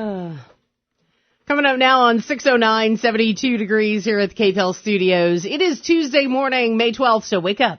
Coming up now on 609, 72 degrees here at the KPEL studios. It is Tuesday morning, May 12th, so wake up.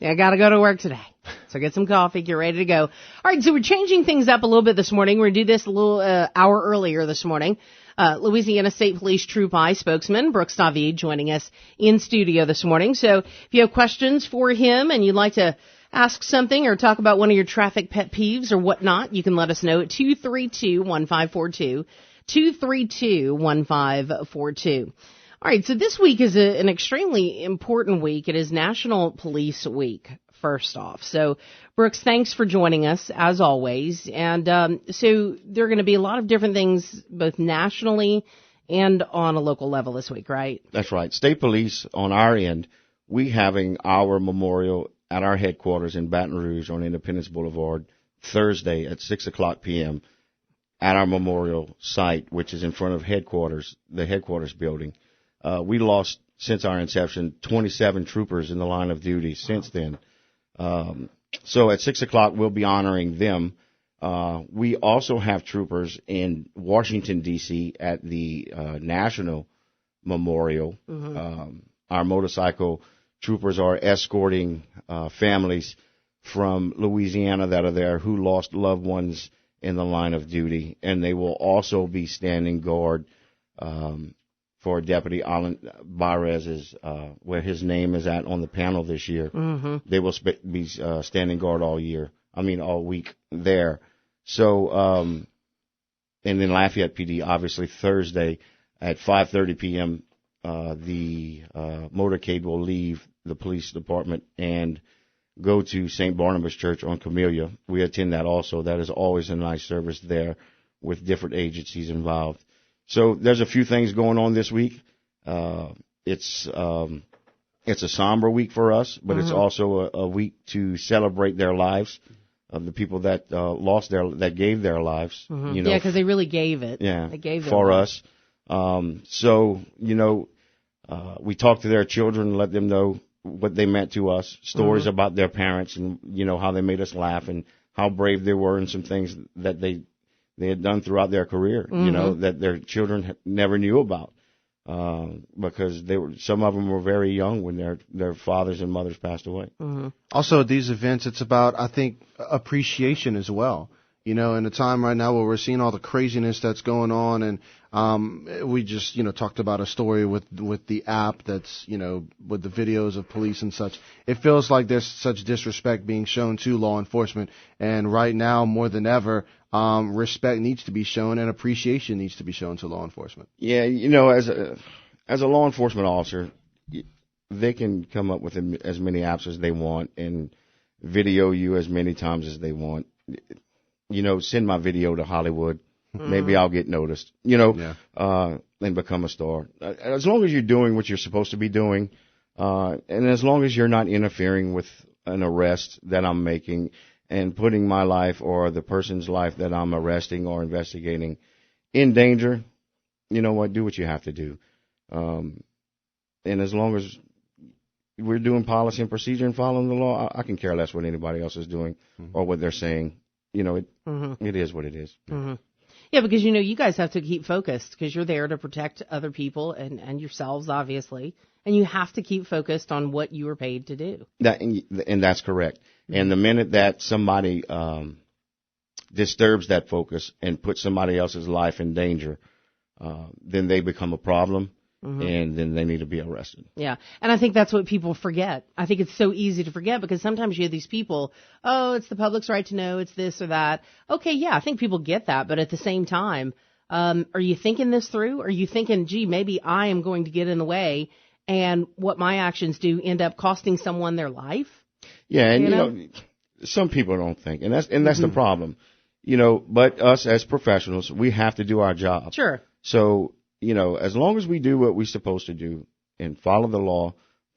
I got to go to work today. So get some coffee, get ready to go. All right, so we're changing things up a little bit this morning. We're going to do this a little hour earlier this morning. Louisiana State Police Troop I spokesman Brooks David joining us in studio this morning. So if you have questions for him and you'd like to ask something or talk about one of your traffic pet peeves or whatnot, you can let us know at 232-1542. 232-1542. All right, so this week is an extremely important week. It is National Police Week, first off. So, Brooks, thanks for joining us, as always. And so there are going to be a lot of different things, both nationally and on a local level this week, right? That's right. State Police, on our end, we having our memorial at our headquarters in Baton Rouge on Independence Boulevard Thursday at 6 o'clock p.m. at our memorial site, which is in front of headquarters, the headquarters building. We lost, since our inception, 27 troopers in the line of duty since then. So at 6 o'clock, we'll be honoring them. We also have troopers in Washington, D.C. at the National Memorial. Mm-hmm. Our motorcycle troopers are escorting families from Louisiana that are there who lost loved ones in the line of duty, and they will also be standing guard for Deputy Alan Barez's, where his name is at on the panel this year. Mm-hmm. They will be standing guard all week there. So, and then Lafayette PD, obviously Thursday at 5:30 p.m., the motorcade will leave the police department and go to St. Barnabas Church on Camellia. We attend that also. That is always a nice service there with different agencies involved. So there's a few things going on this week. It's a somber week for us, but it's also a week to celebrate their lives, of the people that that gave their lives. Mm-hmm. You know, because they really gave it. Yeah, they gave it for us. So we talk to their children, let them know what they meant to us, stories about their parents and, how they made us laugh and how brave they were and some things that they had done throughout their career, that their children never knew about, because some of them were very young when their fathers and mothers passed away. Mm-hmm. Also, at these events, it's about, I think, appreciation as well. In a time right now where we're seeing all the craziness that's going on, and we just, talked about a story with the app that's, with the videos of police and such. It feels like there's such disrespect being shown to law enforcement, and right now more than ever, respect needs to be shown and appreciation needs to be shown to law enforcement. Yeah, as a law enforcement officer, they can come up with as many apps as they want and video you as many times as they want. Send my video to Hollywood. Maybe I'll get noticed, and become a star. As long as you're doing what you're supposed to be doing, and as long as you're not interfering with an arrest that I'm making and putting my life or the person's life that I'm arresting or investigating in danger, do what you have to do. And as long as we're doing policy and procedure and following the law, I can care less what anybody else is doing or what they're saying. It is what it is. Mm-hmm. Yeah, because, you guys have to keep focused because you're there to protect other people and yourselves, obviously. And you have to keep focused on what you were paid to do. And that's correct. Mm-hmm. And the minute that somebody disturbs that focus and puts somebody else's life in danger, then they become a problem. Mm-hmm. And then they need to be arrested. Yeah. And I think that's what people forget. I think it's so easy to forget because sometimes you have these people, it's the public's right to know, it's this or that. Okay, yeah, I think people get that. But at the same time, are you thinking this through? Are you thinking, gee, maybe I am going to get in the way and what my actions do end up costing someone their life? Yeah, and, some people don't think. And that's the problem. But us as professionals, we have to do our job. Sure. So, as long as we do what we're supposed to do and follow the law,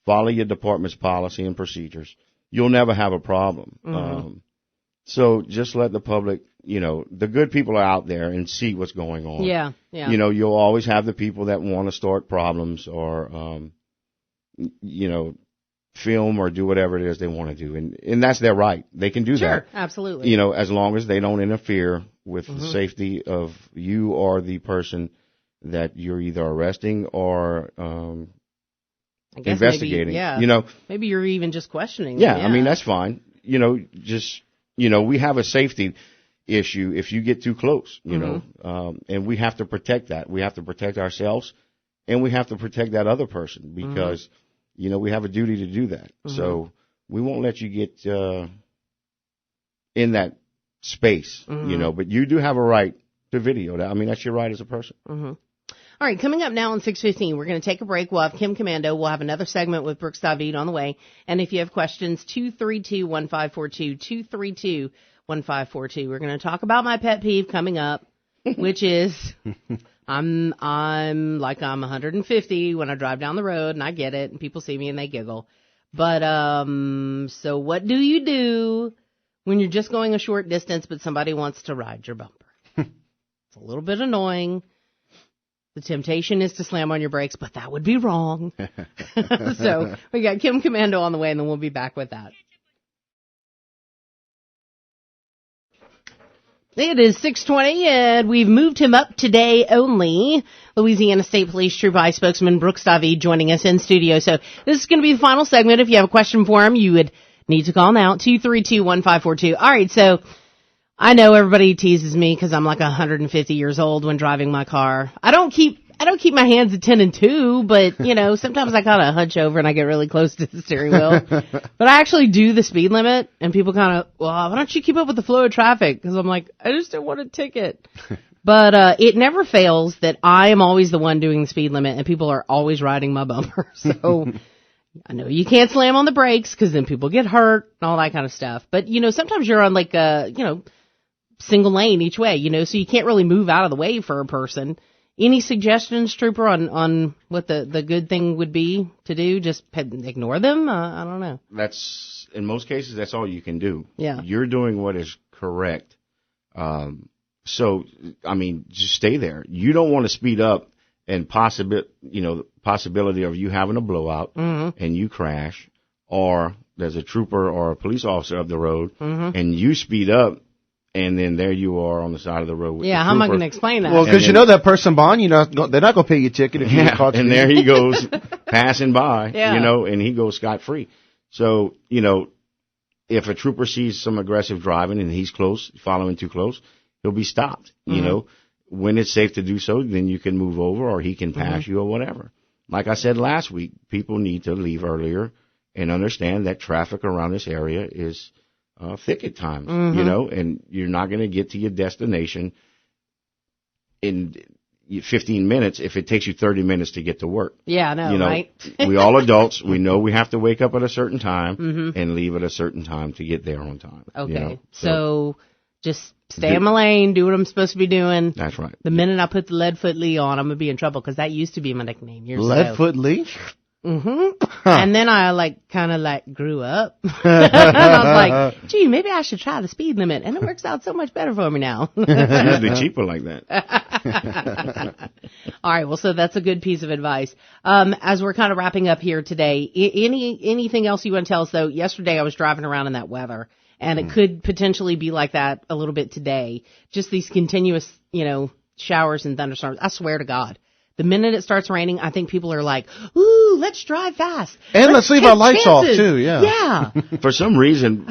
follow your department's policy and procedures, you'll never have a problem. Mm-hmm. So just let the public, the good people are out there and see what's going on. Yeah. You'll always have the people that want to start problems or, film or do whatever it is they want to do. And that's their right. They can do that. Sure, absolutely. As long as they don't interfere with the safety of you or the person that you're either arresting or I guess investigating. Maybe, maybe you're even just questioning. Yeah, them, I mean, that's fine. We have a safety issue if you get too close, and we have to protect that. We have to protect ourselves, and we have to protect that other person because, we have a duty to do that. So we won't let you get in that space, but you do have a right to video that. I mean, that's your right as a person. All right, coming up now on 6:15, we're going to take a break. We'll have Kim Commando. We'll have another segment with Brooks David on the way. And if you have questions, 232-1542, 232-1542. We're going to talk about my pet peeve coming up, which is I'm 150 when I drive down the road, and I get it, and people see me and they giggle. But so what do you do when you're just going a short distance, but somebody wants to ride your bumper? It's a little bit annoying. The temptation is to slam on your brakes, but that would be wrong. So we got Kim Commando on the way, and then we'll be back with that. It is 6:20, and we've moved him up today only. Louisiana State Police Troop I spokesman Brooks David joining us in studio. So this is going to be the final segment. If you have a question for him, you would need to call now, 232-1542. All right, so I know everybody teases me because I'm like 150 years old when driving my car. I don't keep my hands at 10 and 2, but sometimes I kind of hunch over and I get really close to the steering wheel. But I actually do the speed limit, and people kind of, well, why don't you keep up with the flow of traffic? Because I'm like, I just don't want a ticket. But it never fails that I am always the one doing the speed limit, and people are always riding my bumper. So I know you can't slam on the brakes because then people get hurt and all that kind of stuff. But sometimes you're on like a single lane each way, so you can't really move out of the way for a person. Any suggestions, Trooper, on what the good thing would be to do? Just ignore them? I don't know. That's, in most cases, that's all you can do. Yeah. You're doing what is correct. So, I mean, just stay there. You don't want to speed up and the possibility of you having a blowout and you crash, or there's a trooper or a police officer up the road and you speed up. And then there you are on the side of the road with the how am I going to explain that? Well, because that person behind you, they're not going to pay you a ticket if you get caught. And there he goes passing by, and he goes scot-free. So, if a trooper sees some aggressive driving and he's close, following too close, he'll be stopped. When it's safe to do so, then you can move over or he can pass you or whatever. Like I said last week, people need to leave earlier and understand that traffic around this area is thick at times, and you're not going to get to your destination in 15 minutes if it takes you 30 minutes to get to work. Yeah, I know, right? We all adults, we know we have to wake up at a certain time and leave at a certain time to get there on time. Okay, so just stay in my lane, do what I'm supposed to be doing. That's right. The minute I put the Leadfoot Lee on, I'm going to be in trouble because that used to be my nickname years ago. Leadfoot Lee? And then I kind of grew up. And I was like, gee, maybe I should try the speed limit. And it works out so much better for me now. They're cheaper like that. All right. Well, so that's a good piece of advice. As we're kind of wrapping up here today, anything else you want to tell us though? Yesterday I was driving around in that weather and it could potentially be like that a little bit today. Just these continuous, showers and thunderstorms. I swear to God. The minute it starts raining, I think people are like, ooh, let's drive fast. And let's leave our lights off, too, yeah. Yeah. For some reason,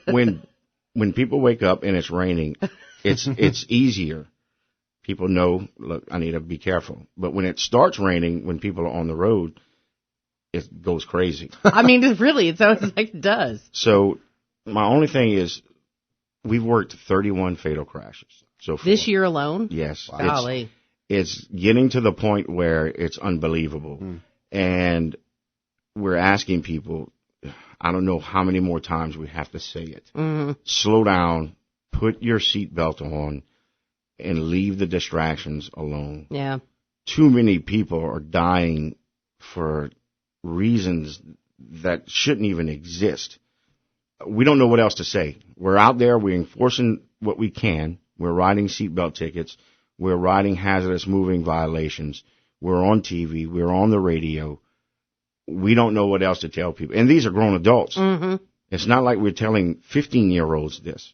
when people wake up and it's raining, it's easier. People know, look, I need to be careful. But when it starts raining, when people are on the road, it goes crazy. I mean, it sounds like it does. So my only thing is we've worked 31 fatal crashes so far. This year alone? Yes. Wow. Golly. It's getting to the point where it's unbelievable. And we're asking people, I don't know how many more times we have to say it. Slow down, put your seatbelt on, and leave the distractions alone. Yeah. Too many people are dying for reasons that shouldn't even exist. We don't know what else to say. We're out there, we're enforcing what we can. We're writing seatbelt tickets. We're writing hazardous moving violations. We're on TV. We're on the radio. we don't know what else to tell people. And these are grown adults. Mm-hmm. It's not like we're telling 15-year-olds this.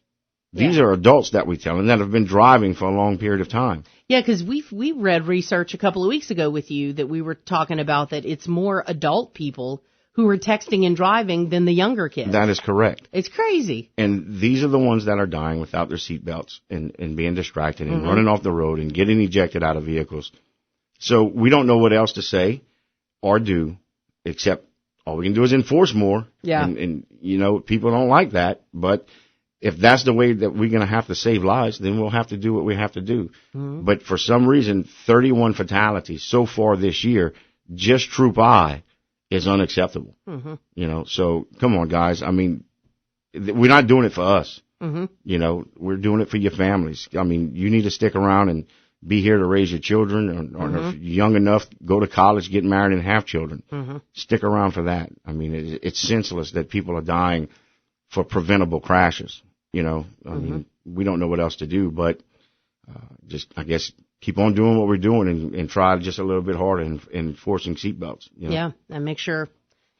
These are adults that we tell and that have been driving for a long period of time. Yeah, because we read research a couple of weeks ago with you that we were talking about that it's more adult people who are texting and driving than the younger kids. That is correct. It's crazy. And these are the ones that are dying without their seatbelts and being distracted and running off the road and getting ejected out of vehicles. So we don't know what else to say or do, except all we can do is enforce more. Yeah. And you know, people don't like that, but if that's the way that we're going to have to save lives, then we'll have to do what we have to do. Mm-hmm. But for some reason, 31 fatalities so far this year, just Troop I, is unacceptable. Mm-hmm. You know, so come on, guys. I mean, we're not doing it for us. Mm-hmm. You know, we're doing it for your families. I mean, you need to stick around and be here to raise your children, or if you're young enough, go to college, get married, and have children. Mm-hmm. Stick around for that. I mean, it's senseless that people are dying for preventable crashes. You know, I mean, we don't know what else to do, but just, I guess, keep on doing what we're doing and try just a little bit harder in enforcing seatbelts. You know? Yeah, and make sure,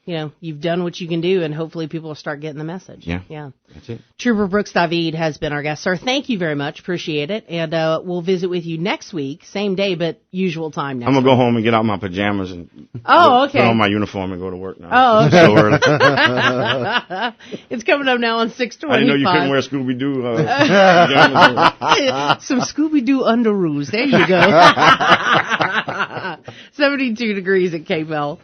you know, you've done what you can do, and hopefully people will start getting the message. Yeah, that's it. Trooper Brooks David has been our guest. Sir, thank you very much. Appreciate it. And we'll visit with you next week, same day, but usual time next I'm going to week. go home and get out my pajamas and okay. put on my uniform and go to work now. Oh, okay. So early. It's coming up now on 6:25. I didn't know you couldn't wear Scooby-Doo pajamas. Some Scooby-Doo underoos. There you go. 72 degrees at Cape Bell.